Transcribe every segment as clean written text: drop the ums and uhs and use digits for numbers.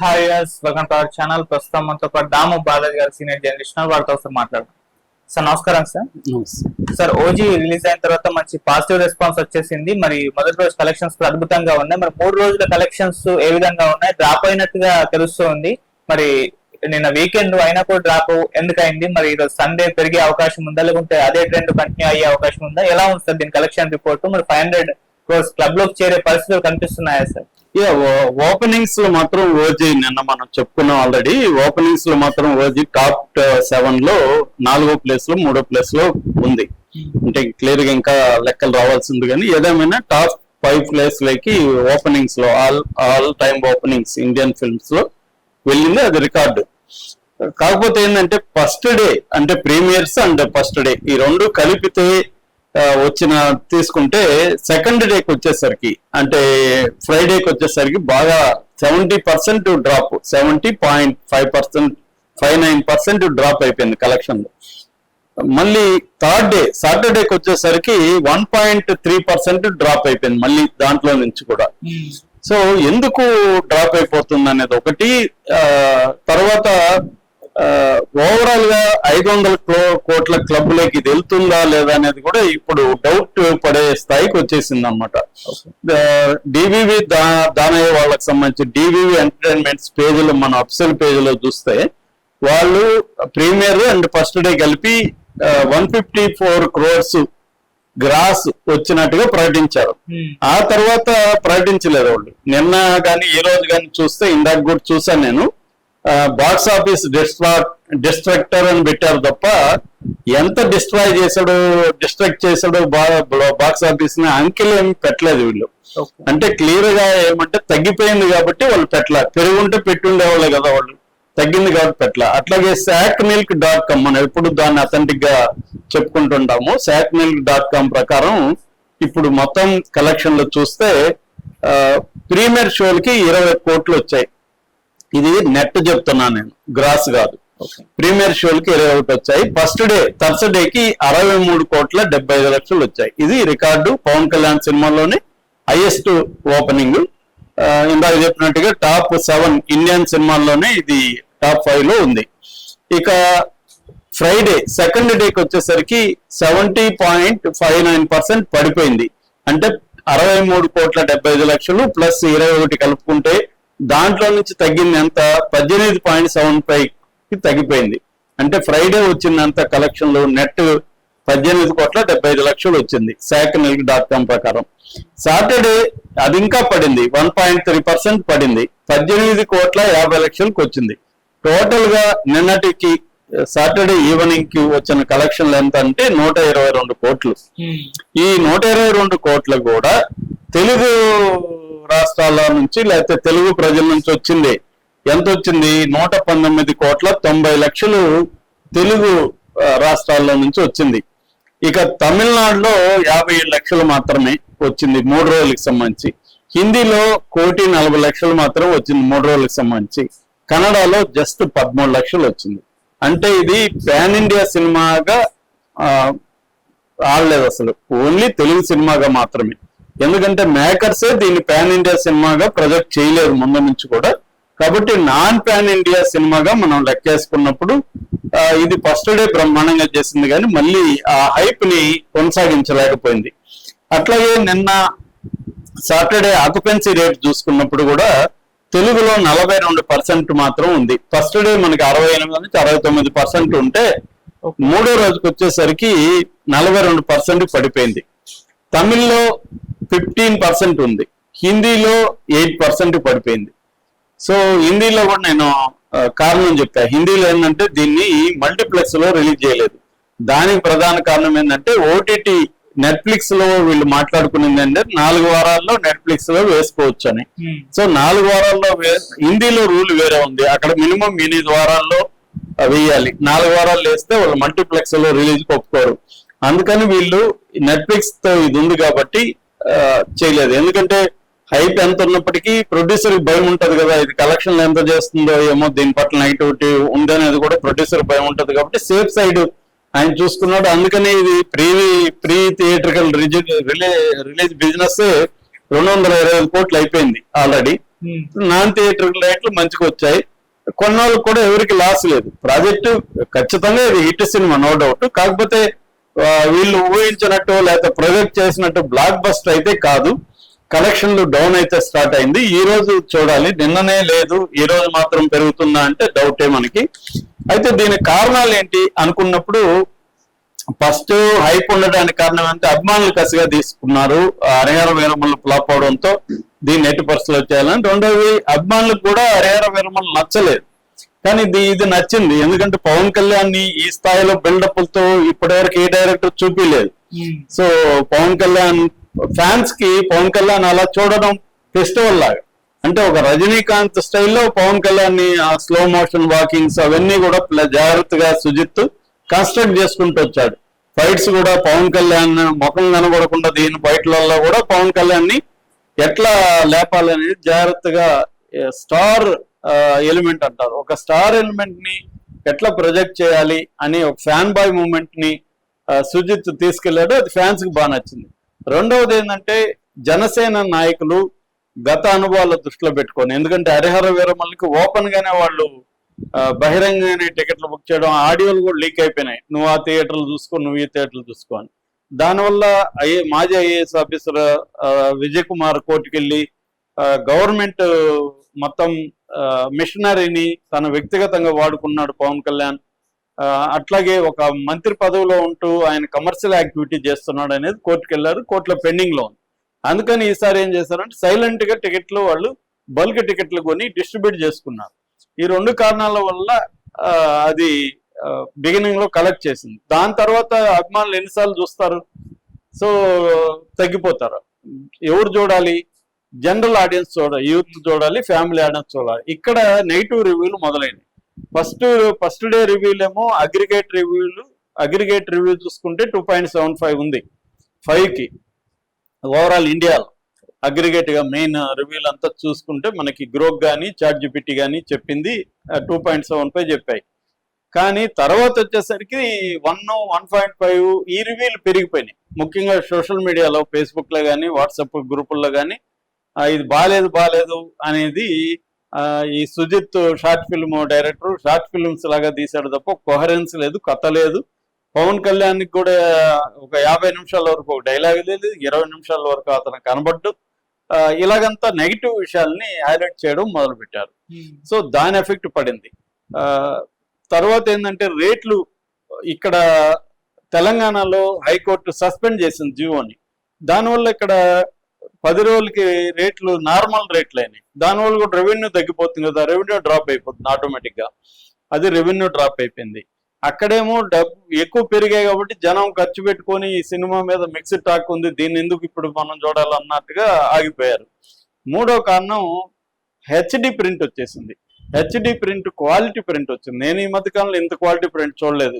Hi welcome to our channel. ప్రస్తుతం మనతో పాటు దాము బాలాజీ గారు సీనియర్ జర్నలిస్ట్ వారితో ఒకసారి మాట్లాడదాం. సార్ నమస్కారం సార్. సార్ ఓజీ రిలీజ్ అయిన తర్వాత మంచి పాజిటివ్ రెస్పాన్స్ వచ్చేసింది. మరి మొదటి రోజు కలెక్షన్స్ అద్భుతంగా ఉన్నాయి. మరి 3 రోజుల కలెక్షన్స్ ఏ విధంగా ఉన్నాయి? డ్రాప్ అయినట్టుగా తెలుస్తుంది. మరి నిన్న వీకెండ్ అయినా కూడా డ్రాప్ ఎందుకైంది? మరి ఈరోజు సండే పెరిగే అవకాశం ఉందా, లేకుంటే అదే ట్రెండ్ కంటిన్యూ అయ్యే అవకాశం ఉందా? ఎలా ఉంది సార్ దీని కలెక్షన్ రిపోర్ట్? మరి 500 క్రోర్స్ క్లబ్ లోకి చేరే పరిస్థితులు కనిపిస్తున్నాయా సార్? ఓపెనింగ్స్ లో మాత్రం ఓజీ నిన్న మనం చెప్పుకున్నాం ఆల్రెడీ. ఓపెనింగ్స్ లో మాత్రం ఓజీ టాప్ 7 లో 4వ ప్లేస్ లో 3వ ప్లేస్ లో ఉంది. అంటే క్లియర్ గా ఇంకా లెక్కలు రావాల్సింది, కానీ ఏదేమైనా టాప్ 5 ప్లేస్ లోకి ఓపెనింగ్స్ లో all time openings Indian films లో వెళ్ళింది. అది రికార్డు. కాకపోతే ఏంటంటే ఫస్ట్ డే అంటే ప్రీమియర్స్ అండ్ ఫస్ట్ డే ఈ రెండు కలిపితే తీసుకుంటే సెకండ్ డేకి వచ్చేసరికి అంటే ఫ్రైడేకి వచ్చేసరికి బాగా 70% డ్రాప్, 70.59% డ్రాప్ అయిపోయింది కలెక్షన్ లో. మళ్ళీ థర్డ్ డే సాటర్డేకి వచ్చేసరికి 1.3% డ్రాప్ అయిపోయింది మళ్ళీ దాంట్లో నుంచి కూడా. సో ఎందుకు డ్రాప్ అయిపోతుంది అనేది ఒకటి. తర్వాత ఓవరాల్ గా 500 కోట్ల క్లబ్ లోకి ఇది వెళ్తుందా లేదా అనేది కూడా ఇప్పుడు డౌట్ పడే స్థాయికి వచ్చేసింది అనమాట. డివివి దానయ్య వాళ్ళకి సంబంధించి డివివి ఎంటర్టైన్మెంట్స్ పేజీలో మన అఫిషియల్ పేజీలో చూస్తే వాళ్ళు ప్రీమియర్ అండ్ ఫస్ట్ డే కలిపి 154 crores గ్రాస్ వచ్చినట్టుగా ప్రకటించారు. ఆ తర్వాత ప్రకటించలేదు వాళ్ళు. నిన్న కానీ ఈ రోజు కానీ చూస్తే ఇందాక కూడా చూసాను నేను, బాక్స్ ఆఫీస్ డిస్ట్రక్టర్ అని పెట్టారు తప్ప ఎంత డిస్ట్రాక్ట్ చేశాడు బాక్స్ ఆఫీస్ ని అంకెలు ఏమి పెట్టలేదు వీళ్ళు. అంటే క్లియర్ గా ఏమంటే తగ్గిపోయింది కాబట్టి వాళ్ళు పెట్టలే. పెరుగుంటే పెట్టుండేవాళ్ళే కదా, వాళ్ళు తగ్గింది కాబట్టి పెట్టలే. అట్లాగే SACMilk.com మనం ఎప్పుడు దాన్ని అథెంటిక్ గా చెప్పుకుంటుంటాము. SACMilk.com ప్రకారం ఇప్పుడు మొత్తం కలెక్షన్ లో చూస్తే ప్రీమియర్ షోలకి 20 కోట్లు వచ్చాయి. ఇది నెట్ చెప్తున్నాను నేను, గ్రాస్ కాదు. ప్రీమియర్ షోలకి 21 వచ్చాయి. ఫస్ట్ డే థర్స్డేకి 63.75 లక్షలు వచ్చాయి. ఇది రికార్డు. పవన్ కళ్యాణ్ సినిమాలోనే హైయెస్ట్ ఓపెనింగ్. ఇందాక చెప్పినట్టుగా టాప్ 7 ఇండియన్ సినిమాల్లోనే ఇది టాప్ 5 లో ఉంది. ఇక ఫ్రైడే సెకండ్ డేకి వచ్చేసరికి 70.59% పడిపోయింది. అంటే 63.75 లక్షలు ప్లస్ 21 కలుపుకుంటే దాంట్లో నుంచి తగ్గింది ఎంత? 18.75కి తగ్గిపోయింది. అంటే ఫ్రైడే వచ్చిందంత కలెక్షన్ లో నెట్ 18.75 లక్షలు వచ్చింది SACMilk.com ప్రకారం. సాటర్డే అది ఇంకా పడింది, 1.3% పడింది, 18.50 లక్షలకు వచ్చింది. టోటల్ గా నిన్నటికి సాటర్డే ఈవినింగ్ కి వచ్చిన కలెక్షన్లు ఎంత అంటే 122 కోట్లు. ఈ 122 కోట్లు కూడా తెలుగు రాష్ట్రాల నుంచి లేకపోతే తెలుగు ప్రజల నుంచి వచ్చింది. ఎంత వచ్చింది? 119.90 లక్షలు తెలుగు రాష్ట్రాల్లో నుంచి వచ్చింది. ఇక తమిళనాడులో 57 లక్షలు మాత్రమే వచ్చింది 3 రోజులకు సంబంధించి. హిందీలో 1.40 లక్షలు మాత్రం వచ్చింది 3 రోజులకు సంబంధించి. కన్నడలో జస్ట్ 13 లక్షలు వచ్చింది. అంటే ఇది పాన్ ఇండియా సినిమాగా ఆడలేదు అసలు, ఓన్లీ తెలుగు సినిమాగా మాత్రమే. ఎందుకంటే మేకర్సే దీన్ని పాన్ ఇండియా సినిమాగా ప్రొజెక్ట్ చేయలేరు ముందు నుంచి కూడా. కాబట్టి నాన్ పాన్ ఇండియా సినిమాగా మనం లెక్కేసుకున్నప్పుడు ఇది ఫస్ట్ డే బ్రహ్మాండంగా చేసింది, కానీ మళ్ళీ ఆ హైప్ ని కొనసాగించలేకపోయింది. అట్లాగే నిన్న సాటర్డే ఆక్యుపెన్సీ రేట్ చూసుకున్నప్పుడు కూడా తెలుగులో 42% మాత్రం ఉంది. ఫస్ట్ డే మనకి 68 నుంచి 69% ఉంటే మూడో రోజుకి వచ్చేసరికి 42% పడిపోయింది. తమిళ్లో 15% ఉంది, హిందీలో 8% పడిపోయింది. సో హిందీలో కూడా నేను కారణం చెప్పా. హిందీలో ఏంటంటే దీన్ని మల్టీప్లెక్స్ లో రిలీజ్ చేయలేదు. దానికి ప్రధాన కారణం ఏంటంటే ఓటీటీ నెట్ఫ్లిక్స్ లో వీళ్ళు మాట్లాడుకునేది అంటే 4 వారాల్లో నెట్ఫ్లిక్స్ లో వేసుకోవచ్చు అని. సో 4 వారాల్లో హిందీలో రూల్ వేరే ఉంది. అక్కడ మినిమం 8 వారాల్లో వేయాలి. 4 వారాలు వేస్తే వాళ్ళు మల్టీప్లెక్స్ లో రిలీజ్ ఒప్పుకోరు. అందుకని వీళ్ళు నెట్ఫ్లిక్స్ తో ఇది ఉంది కాబట్టి చేయలేదు. ఎందుకంటే హైప్ ఎంత ఉన్నప్పటికీ ప్రొడ్యూసర్ భయం ఉంటది కదా, ఇది కలెక్షన్ ఎంత చేస్తుందో ఏమో, దీని పట్ల నెగిటివిటీ ఉందనేది కూడా ప్రొడ్యూసర్ భయం ఉంటది. కాబట్టి సేఫ్ సైడ్ ఆయన చూసుకున్నాడు. అందుకని ఇది ప్రీ థియేట్రికల్ రిలీజ్ బిజినెస్ 225 కోట్లు అయిపోయింది ఆల్రెడీ. నాన్ థియేటర్ రేట్లు మంచిగా వచ్చాయి. కొన్నాళ్ళకు కూడా ఎవరికి లాస్ లేదు. ప్రాజెక్టు ఖచ్చితంగా ఇది హిట్ సినిమా, నో డౌట్. కాకపోతే వీళ్ళు ఊహించినట్టు లేకపోతే ప్రొజెక్ట్ చేసినట్టు బ్లాక్ బస్టర్ అయితే కాదు. కలెక్షన్లు డౌన్ అయితే స్టార్ట్ అయింది. ఈ రోజు చూడాలి, నిన్ననే లేదు ఈ రోజు మాత్రం పెరుగుతుందా అంటే డౌటే మనకి. అయితే దీనికి కారణాలు ఏంటి అనుకున్నప్పుడు ఫస్ట్ హైప్ ఉండడానికి కారణం అంటే అభిమానులు కసిగా తీసుకున్నారు. హరిహర వీరమల్లు ఫ్లాప్ అవడంతో దీన్ని ఎట్టి పరిస్థితుల్లో చేయాలని. రెండోది అభిమానులకు కూడా హరిహర వీరమల్లు నచ్చలేదు, కానీ ఇది నచ్చింది. ఎందుకంటే పవన్ కళ్యాణ్ ని ఈ స్థాయిలో బిల్డప్లతో ఇప్పటివరకు ఏ డైరెక్టర్ చూపించలేదు. సో పవన్ కళ్యాణ్ ఫ్యాన్స్ కి పవన్ కళ్యాణ్ అలా చూడడం ఫెస్టివల్ లాగా, అంటే ఒక రజనీకాంత్ స్టైల్లో పవన్ కళ్యాణ్ ని ఆ స్లో మోషన్ వాకింగ్స్ అవన్నీ కూడా జాగ్రత్తగా సుజిత్ కన్స్ట్రక్ట్ చేసుకుంటూ వచ్చాడు. ఫైట్స్ కూడా పవన్ కళ్యాణ్ ముఖం కనబడకుండా దీని ఫైట్లలో కూడా పవన్ కళ్యాణ్ ని ఎట్లా లేపాలనేది జాగ్రత్తగా స్టార్ ఎలిమెంట్ అంటారు, ఒక స్టార్ ఎలిమెంట్ ని ఎట్లా ప్రొజెక్ట్ చేయాలి అని ఒక ఫ్యాన్ బాయ్ మూమెంట్ ని సుజిత్ తీసుకెళ్లాడు. అది ఫ్యాన్స్ కి బాగా నచ్చింది. రెండవది ఏంటంటే జనసేన నాయకులు గత అనుభవాల దృష్టిలో పెట్టుకొని, ఎందుకంటే హరిహర వీరమల్లికి ఓపెన్ గానే వాళ్ళు బహిరంగంగానే టికెట్లు బుక్ చేయడం, ఆడియోలు కూడా లీక్ అయిపోయినాయి. నువ్వు ఆ థియేటర్లు చూసుకో, నువ్వు ఈ థియేటర్లు చూసుకో అని. దానివల్ల మాజీ ఐఏఎస్ ఆఫీసర్ విజయ్ కుమార్ కోర్టుకెళ్ళి గవర్నమెంట్ మొత్తం మిషనరీని తన వ్యక్తిగతంగా వాడుకున్నాడు పవన్ కళ్యాణ్. అట్లాగే ఒక మంత్రి పదవిలో ఉంటూ ఆయన కమర్షియల్ యాక్టివిటీ చేస్తున్నాడు అనేది కోర్టుకు వెళ్ళారు, కోర్టులో పెండింగ్ లో ఉంది. అందుకని ఈసారి ఏం చేశారంటే సైలెంట్ గా టికెట్లు వాళ్ళు బల్క్ టికెట్లు కొని డిస్ట్రిబ్యూట్ చేసుకున్నారు. ఈ రెండు కారణాల వల్ల అది బిగినింగ్ లో కలెక్ట్ చేసింది. దాని తర్వాత అభిమానులు ఎన్నిసార్లు చూస్తారు, సో తగ్గిపోతారు. ఎవరు చూడాలి? జనరల్ ఆడియన్స్ చూడాలి, యూత్ చూడాలి, ఫ్యామిలీ ఆడియన్స్ చూడాలి. ఇక్కడ నెగిటివ్ రివ్యూలు మొదలైనవి. ఫస్ట్ డే రివ్యూలు ఏమో అగ్రిగేట్ రివ్యూ చూసుకుంటే 2.75 ఉంది 5కి. ఓవరాల్ ఇండియాలో అగ్రిగేట్ గా మెయిన్ రివ్యూలు అంతా చూసుకుంటే మనకి గ్రోక్ కానీ చాట్ జిపిటి కానీ చెప్పింది 2.75 చెప్పాయి. కానీ తర్వాత వచ్చేసరికి 1.5 ఈ రివ్యూలు పెరిగిపోయినాయి. ముఖ్యంగా సోషల్ మీడియాలో ఫేస్బుక్ లో కానీ వాట్సాప్ గ్రూపుల్లో కానీ ఇది బాలేదు అనేది ఈ Sujith short film director short films లాగా తీశాడు తప్ప కొహరెన్స్ లేదు, కథ లేదు. పవన్ కళ్యాణ్ కూడా ఒక 50 నిమిషాల వరకు ఒక డైలాగ్ లేదు, 20 నిమిషాల వరకు అతను కనబడ్డు. ఇలాగంతా నెగిటివ్ విషయాల్ని హైలైట్ చేయడం మొదలు పెట్టారు. సో దాని ఎఫెక్ట్ పడింది. తర్వాత ఏంటంటే రేట్లు ఇక్కడ తెలంగాణలో హైకోర్టు సస్పెండ్ చేసింది జియోని. దానివల్ల ఇక్కడ 10 రోజులకి రేట్లు నార్మల్ రేట్లు అయినాయి. దానివల్ల కూడా రెవెన్యూ తగ్గిపోతుంది కదా, రెవెన్యూ డ్రాప్ అయిపోతుంది ఆటోమేటిక్ గా. అది రెవెన్యూ డ్రాప్ అయిపోయింది. అక్కడేమో డబ్బు ఎక్కువ పెరిగాయి కాబట్టి జనం ఖర్చు పెట్టుకొని ఈ సినిమా మీద మిక్స్డ్ టాక్ ఉంది, దీన్ని ఎందుకు ఇప్పుడు మనం చూడాలన్నట్టుగా ఆగిపోయారు. మూడో కారణం హెచ్డి ప్రింట్ వచ్చేసింది. హెచ్డి ప్రింట్ క్వాలిటీ ప్రింట్ వచ్చింది. నేను ఈ మధ్య కాలంలో ఇంత క్వాలిటీ ప్రింట్ చూడలేదు.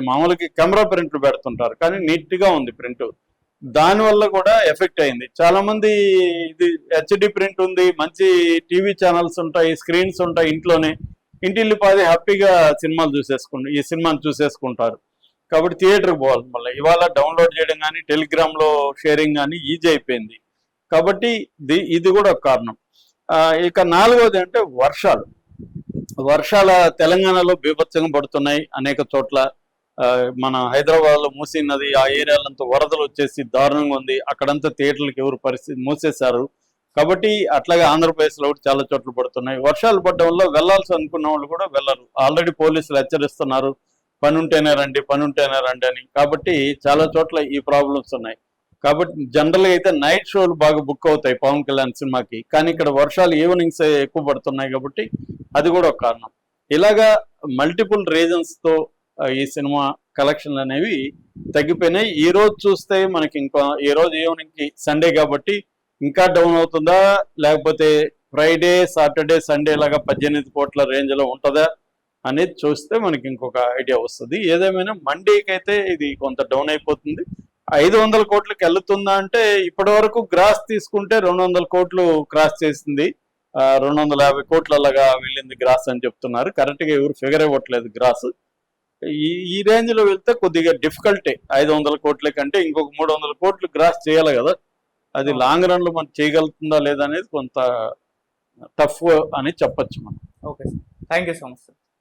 మామూలుగా కెమెరా ప్రింట్లు పెడుతుంటారు కానీ నీట్ గా ఉంది ప్రింట్. దానివల్ల కూడా ఎఫెక్ట్ అయింది. చాలా మంది ఇది హెచ్డి ప్రింట్ ఉంది, మంచి టీవీ ఛానల్స్ ఉంటాయి, స్క్రీన్స్ ఉంటాయి, ఇంటిల్లిపాది హ్యాపీగా ఈ సినిమాను చూసేసుకుంటారు. కాబట్టి థియేటర్కి పోవాలి. మళ్ళీ ఇవాళ డౌన్లోడ్ చేయడం కానీ టెలిగ్రామ్ లో షేరింగ్ కానీ ఈజీ అయిపోయింది. కాబట్టి ఇది కూడా ఒక కారణం. ఇక నాలుగోది అంటే వర్షాల తెలంగాణలో బీభత్సంగా పడుతున్నాయి అనేక చోట్ల. మన హైదరాబాద్ లో మూసీ నది ఆ ఏరియాలంతా వరదలు వచ్చేసి దారుణంగా ఉంది. అక్కడంతా థియేటర్లకు ఎవరు పరిస్థితి మూసేశారు. కాబట్టి అట్లాగే ఆంధ్రప్రదేశ్ లో చాలా చోట్ల పడుతున్నాయి. వర్షాలు పడడం వల్ల వెళ్లాల్సి అనుకున్న వాళ్ళు కూడా వెళ్ళరు. ఆల్రెడీ పోలీసులు హెచ్చరిస్తున్నారు, పని ఉంటేనే రండి అని. కాబట్టి చాలా చోట్ల ఈ ప్రాబ్లమ్స్ ఉన్నాయి. కాబట్టి జనరల్ గా అయితే నైట్ షోలు బాగా బుక్ అవుతాయి పవన్ కళ్యాణ్ సినిమాకి. కానీ ఇక్కడ వర్షాలు ఈవినింగ్స్ ఎక్కువ పడుతున్నాయి కాబట్టి అది కూడా ఒక కారణం. ఇలాగా మల్టిపుల్ రీజన్స్ తో ఈ సినిమా కలెక్షన్లు అనేవి తగ్గిపోయినాయి. ఈ రోజు చూస్తే మనకి ఈ రోజు ఈవినింగ్ కి సండే కాబట్టి ఇంకా డౌన్ అవుతుందా, లేకపోతే ఫ్రైడే సాటర్డే సండే లాగా 18 కోట్ల రేంజ్ లో ఉంటుందా అనేది చూస్తే మనకి ఇంకొక ఐడియా వస్తుంది. ఏదేమైనా మండేకి అయితే ఇది కొంత డౌన్ అయిపోతుంది. 500 కోట్లకి వెళ్తుందా అంటే ఇప్పటి వరకు గ్రాస్ తీసుకుంటే 200 కోట్లు క్రాస్ చేసింది. 250 కోట్లలాగా వెళ్ళింది గ్రాస్ అని చెప్తున్నారు. కరెక్ట్ గా ఎవరు ఫిగర్ ఇవ్వట్లేదు గ్రాస్. ఈ రేంజ్ లో వెళ్తే కొద్దిగా డిఫికల్టే. 500 కోట్ల కంటే ఇంకొక 300 కోట్లు గ్రాస్ చేయాలి కదా. అది లాంగ్ రన్ లో మనం చేయగలుగుతుందా లేదా అనేది కొంత టఫ్ అని చెప్పొచ్చు మనం. Okay sir, thank you so much sir.